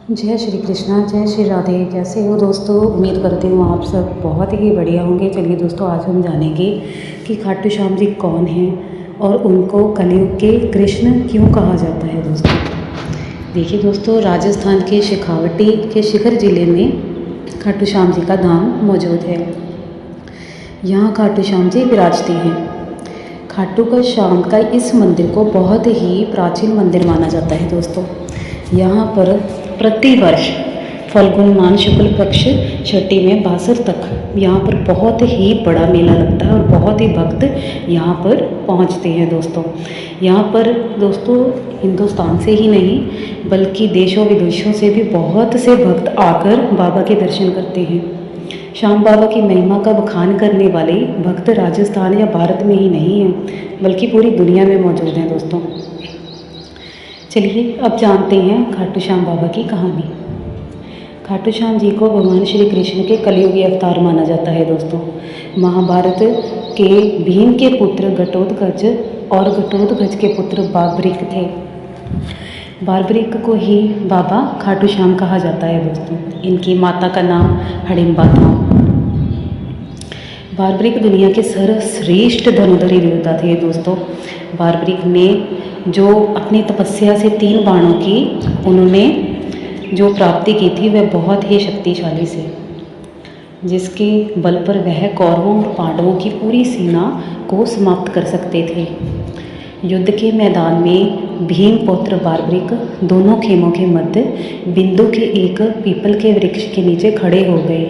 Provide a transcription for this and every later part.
जय श्री कृष्णा, जय श्री राधे। कैसे हो दोस्तों? उम्मीद करती हूँ आप सब बहुत ही बढ़िया होंगे। चलिए दोस्तों, आज हम जानेंगे कि खाटू श्याम जी कौन हैं और उनको कलयुग के कृष्ण क्यों कहा जाता है। दोस्तों देखिए दोस्तों, राजस्थान के शेखावटी के शिखर ज़िले में खाटू श्याम जी का धाम मौजूद है। यहाँ खाटू श्याम जी विराजते हैं। खाटू का श्याम का इस मंदिर को बहुत ही प्राचीन मंदिर माना जाता है। दोस्तों यहाँ पर प्रतिवर्ष फल्गुन मान शुक्ल पक्ष छठी में बासर तक यहाँ पर बहुत ही बड़ा मेला लगता है और बहुत ही भक्त यहाँ पर पहुँचते हैं। दोस्तों यहाँ पर दोस्तों हिंदुस्तान से ही नहीं बल्कि देशों विदेशों से भी बहुत से भक्त आकर बाबा के दर्शन करते हैं। श्याम बाबा की महिमा का बखान करने वाले भक्त राजस्थान या भारत में ही नहीं हैं बल्कि पूरी दुनिया में मौजूद हैं। दोस्तों चलिए अब जानते हैं खाटू श्याम बाबा की कहानी। खाटू श्याम जी को भगवान श्री कृष्ण के कलयुगी अवतार माना जाता है। दोस्तों महाभारत के भीम के पुत्र घटोत्कच और घटोत्कच के पुत्र बार्बरिक थे। बार्बरिक को ही बाबा खाटू श्याम कहा जाता है। दोस्तों इनकी माता का नाम हडिम्बा था। बार्बरिक दुनिया के सर्वश्रेष्ठ धनुर्धर योद्धा थे। दोस्तों बार्बरिक ने जो अपनी तपस्या से 3 बाणों की उन्होंने जो प्राप्ति की थी वह बहुत ही शक्तिशाली से, जिसके बल पर वह कौरवों और पांडवों की पूरी सेना को समाप्त कर सकते थे। युद्ध के मैदान में भीम पुत्र बार्बरिक दोनों खेमों के मध्य बिंदु के एक पीपल के वृक्ष के नीचे खड़े हो गए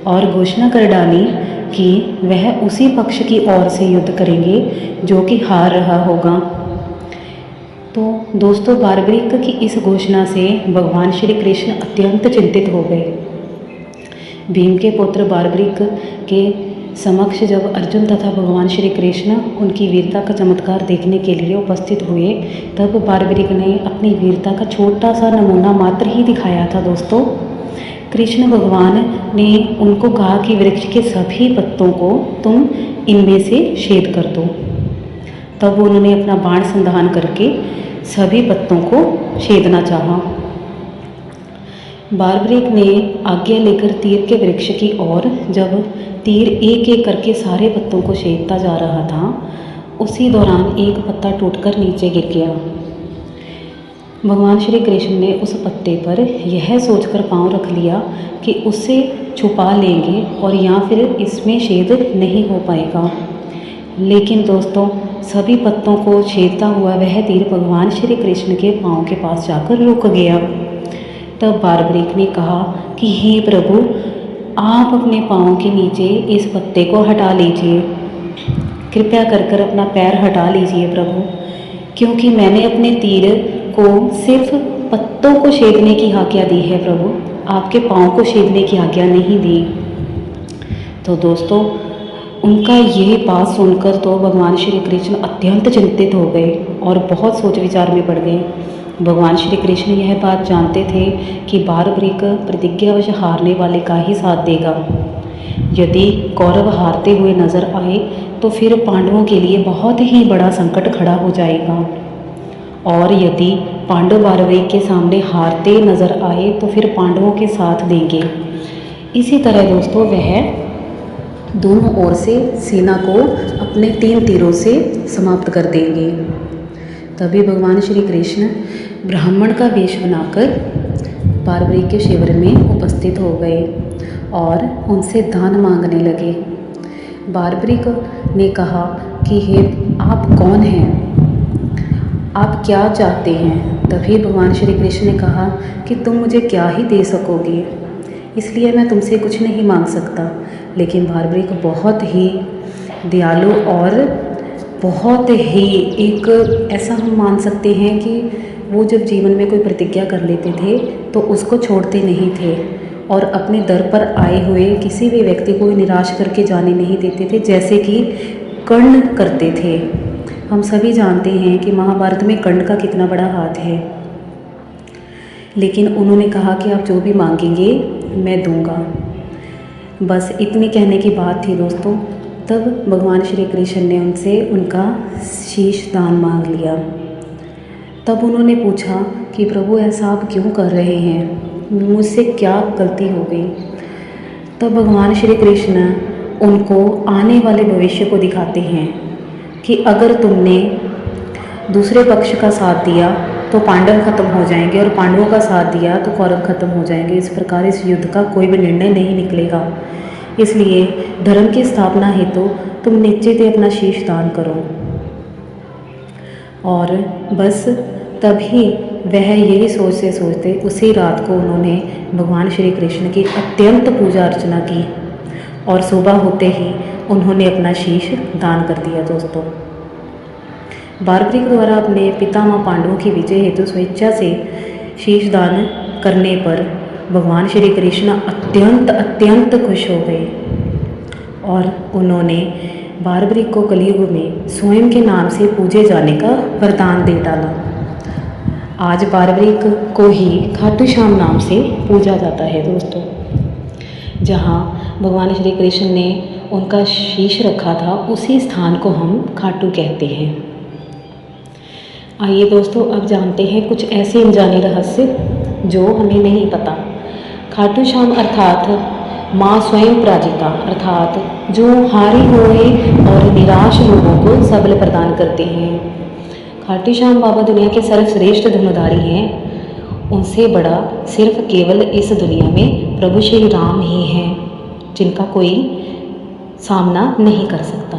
और घोषणा कर डाली कि वह उसी पक्ष की ओर से युद्ध करेंगे जो कि हार रहा होगा। तो दोस्तों बार्बरिक की इस घोषणा से भगवान श्री कृष्ण अत्यंत चिंतित हो गए। भीम के पुत्र बार्बरिक के समक्ष जब अर्जुन तथा भगवान श्री कृष्ण उनकी वीरता का चमत्कार देखने के लिए उपस्थित हुए तब बार्बरिक ने अपनी वीरता का छोटा सा नमूना मात्र ही दिखाया था। दोस्तों कृष्ण भगवान ने उनको कहा कि वृक्ष के सभी पत्तों को तुम इनमें से छेद कर दो। तब उन्होंने अपना बाण संधान करके सभी पत्तों को छेदना चाहा। बार्बरिक ने आज्ञा लेकर तीर के वृक्ष की ओर जब तीर एक एक करके सारे पत्तों को छेदता जा रहा था उसी दौरान एक पत्ता टूटकर नीचे गिर गया। भगवान श्री कृष्ण ने उस पत्ते पर यह सोचकर पांव रख लिया कि उससे छुपा लेंगे और या फिर इसमें छेद नहीं हो पाएगा। लेकिन दोस्तों सभी पत्तों को छेदता हुआ वह तीर भगवान श्री कृष्ण के पांव के पास जाकर रुक गया। तब बार्बरिक ने कहा कि हे प्रभु, आप अपने पांव के नीचे इस पत्ते को हटा लीजिए। कृपया कर अपना पैर हटा लीजिए प्रभु, क्योंकि मैंने अपने तीर को सिर्फ पत्तों को छेदने की आज्ञा दी है प्रभु, आपके पांव को छेदने की आज्ञा नहीं दी। तो दोस्तों उनका ये बात सुनकर तो भगवान श्री कृष्ण अत्यंत चिंतित हो गए और बहुत सोच विचार में पड़ गए। भगवान श्री कृष्ण यह बात जानते थे कि बार्बरिक प्रतिज्ञावश हारने वाले का ही साथ देगा। यदि कौरव हारते हुए नजर आए तो फिर पांडवों के लिए बहुत ही बड़ा संकट खड़ा हो जाएगा, और यदि पांडव बार्बरिक के सामने हारते नजर आए तो फिर पांडवों के साथ देंगे। इसी तरह दोस्तों वह दोनों ओर से सेना को अपने 3 तीरों से समाप्त कर देंगे। तभी भगवान श्री कृष्ण ब्राह्मण का वेश बनाकर बार्बरिक के शिविर में उपस्थित हो गए और उनसे दान मांगने लगे। बार्बरिक ने कहा कि हे आप कौन हैं, आप क्या चाहते हैं? तभी भगवान श्री कृष्ण ने कहा कि तुम मुझे क्या ही दे सकोगे, इसलिए मैं तुमसे कुछ नहीं मांग सकता। लेकिन बार्बरिक बहुत ही दयालु और बहुत ही एक ऐसा हम मान सकते हैं कि वो जब जीवन में कोई प्रतिज्ञा कर लेते थे तो उसको छोड़ते नहीं थे और अपने दर पर आए हुए किसी भी व्यक्ति को निराश करके जाने नहीं देते थे, जैसे कि कर्ण करते थे। हम सभी जानते हैं कि महाभारत में कर्ण का कितना बड़ा हाथ है, लेकिन उन्होंने कहा कि आप जो भी मांगेंगे मैं दूंगा। बस इतनी कहने की बात थी दोस्तों। तब भगवान श्री कृष्ण ने उनसे उनका शीश दान मांग लिया। तब उन्होंने पूछा कि प्रभु ऐसा आप क्यों कर रहे हैं, मुझसे क्या गलती हो गई। तब भगवान श्री कृष्ण उनको आने वाले भविष्य को दिखाते हैं कि अगर तुमने दूसरे पक्ष का साथ दिया तो पांडव खत्म हो जाएंगे और पांडवों का साथ दिया तो कौरव खत्म हो जाएंगे। इस प्रकार इस युद्ध का कोई भी निर्णय नहीं निकलेगा। इसलिए धर्म की स्थापना हेतु तुम निश्चित ही अपना शीश दान करो। और बस तभी वह यही सोचते सोचते उसी रात को उन्होंने भगवान श्री कृष्ण की अत्यंत पूजा अर्चना की और सुबह होते ही उन्होंने अपना शीश दान कर दिया। दोस्तों, बारबरिक द्वारा अपने पितामह पांडवों की विजय हेतु स्वेच्छा से शीश दान करने पर भगवान श्री कृष्ण अत्यंत अत्यंत खुश हो गए और उन्होंने बारबरिक को कलयुग में स्वयं के नाम से पूजे जाने का वरदान दे डाला। आज बारबरिक को ही खाटू श्याम नाम से पूजा जाता है। दोस्तों, जहाँ भगवान श्री कृष्ण ने उनका शीश रखा था उसी स्थान को हम खाटू कहते हैं। आइए दोस्तों, अब जानते हैं कुछ ऐसे अनजाने रहस्य जो हमें नहीं पता। खाटू श्याम अर्थात माँ स्वयं पराजिता, अर्थात जो हारे हुए और निराश लोगों को सबल प्रदान करते हैं। खाटू श्याम बाबा दुनिया के सर्वश्रेष्ठ धनुधारी हैं। उनसे बड़ा सिर्फ केवल इस दुनिया में प्रभु श्री राम ही हैं, जिनका कोई सामना नहीं कर सकता।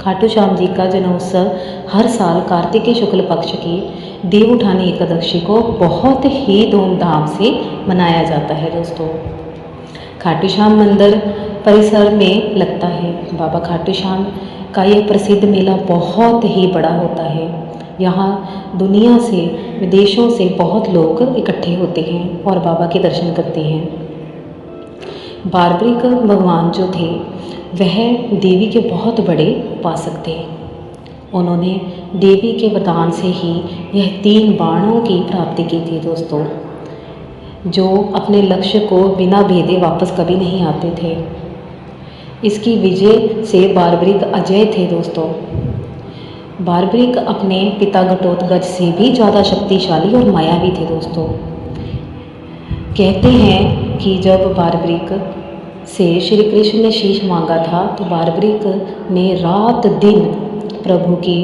खाटू श्याम जी का जन्मोत्सव हर साल कार्तिक शुक्ल पक्ष की देव उठानी एकादशी को बहुत ही धूमधाम से मनाया जाता है। दोस्तों, खाटू श्याम मंदिर परिसर में लगता है। बाबा खाटू श्याम का ये प्रसिद्ध मेला बहुत ही बड़ा होता है। यहाँ दुनिया से, विदेशों से बहुत लोग इकट्ठे होते हैं और बाबा के दर्शन करते हैं। बारबरिक भगवान जो थे वह देवी के बहुत बड़े उपासक थे। उन्होंने देवी के वरदान से ही यह 3 बाणों की प्राप्ति की थी। दोस्तों, जो अपने लक्ष्य को बिना भेदे वापस कभी नहीं आते थे। इसकी विजय से बारबरिक अजय थे। दोस्तों, बारबरिक अपने पिता घटोत्कच से भी ज़्यादा शक्तिशाली और मायावी थे। दोस्तों, कहते हैं कि जब बारबरिक से श्री कृष्ण ने शीश मांगा था तो बारबरिक ने रात दिन प्रभु की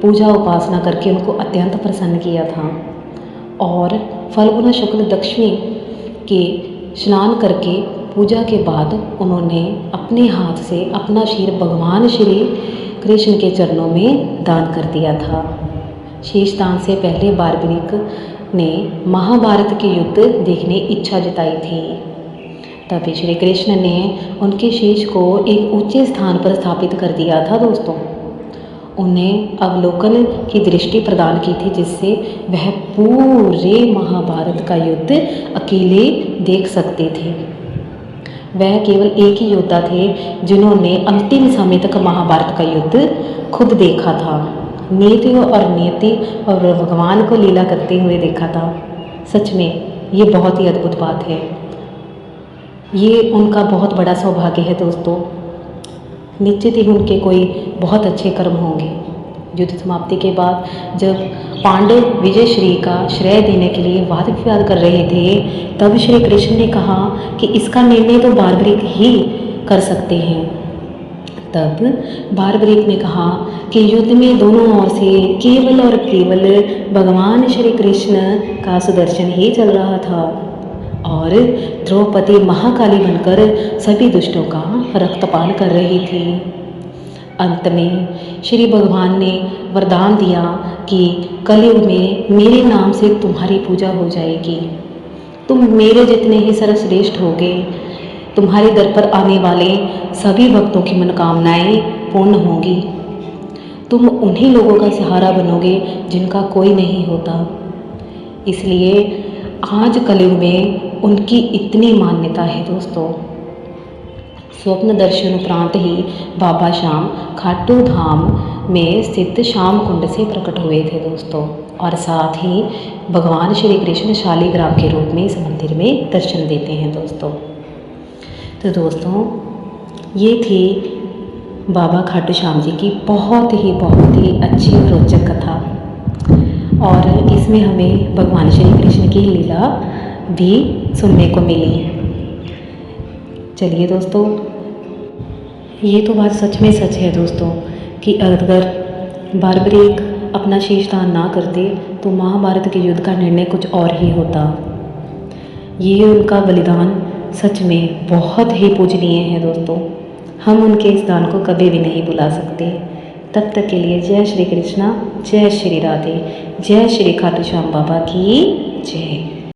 पूजा उपासना करके उनको अत्यंत प्रसन्न किया था और फल्गुना शुक्ल दशमी के स्नान करके पूजा के बाद उन्होंने अपने हाथ से अपना शीर भगवान श्री कृष्ण के चरणों में दान कर दिया था। शीश दान से पहले बारबरिक ने महाभारत के युद्ध देखने इच्छा जताई थी। तभी श्री कृष्ण ने उनके शीश को एक ऊंचे स्थान पर स्थापित कर दिया था। दोस्तों, उन्हें अवलोकन की दृष्टि प्रदान की थी जिससे वह पूरे महाभारत का युद्ध अकेले देख सकते थे। वह केवल एक ही योद्धा थे जिन्होंने अंतिम समय तक महाभारत का युद्ध खुद देखा था, नीति और नियति और भगवान को लीला करते हुए देखा था। सच में ये बहुत ही अद्भुत बात है। ये उनका बहुत बड़ा सौभाग्य है। दोस्तों, निश्चित ही उनके कोई बहुत अच्छे कर्म होंगे। युद्ध समाप्ति के बाद जब पांडव विजयश्री का श्रेय देने के लिए वाद विवाद कर रहे थे तब श्री कृष्ण ने कहा कि इसका निर्णय तो बारबरिक ही कर सकते हैं। तब बारबरिक ने कहा कि युद्ध में दोनों ओर से केवल और केवल भगवान श्री कृष्ण का सुदर्शन ही चल रहा था और द्रौपदी महाकाली बनकर सभी दुष्टों का रक्तपान कर रही थी। अंत में श्री भगवान ने वरदान दिया कि कलयुग में मेरे नाम से तुम्हारी पूजा हो जाएगी। तुम मेरे जितने ही सर्वश्रेष्ठ होगे। तुम्हारे दर पर आने वाले सभी भक्तों की मनोकामनाएं पूर्ण होंगी। तुम उन्हीं लोगों का सहारा बनोगे जिनका कोई नहीं होता। इसलिए आज कलयुग में उनकी इतनी मान्यता है। दोस्तों, स्वप्न दर्शन उपरांत ही बाबा श्याम खाटू धाम में स्थित श्याम कुंड से प्रकट हुए थे। दोस्तों, और साथ ही भगवान श्री कृष्ण शालिग्राम के रूप में इस मंदिर में दर्शन देते हैं। तो दोस्तों, ये थी बाबा खाटू श्याम जी की बहुत ही अच्छी और रोचक कथा। और इसमें हमें भगवान श्री कृष्ण की लीला भी सुनने को मिली। चलिए दोस्तों, ये तो बात सच में सच है दोस्तों कि अगर बारबरीक अपना शीश दान ना करते तो महाभारत के युद्ध का निर्णय कुछ और ही होता। ये उनका बलिदान सच में बहुत ही पूजनीय है दोस्तों। हम उनके इस दान को कभी भी नहीं भुला सकते। तब तक के लिए जय श्री कृष्णा, जय श्री राधे, जय श्री खाटू श्याम बाबा की जय।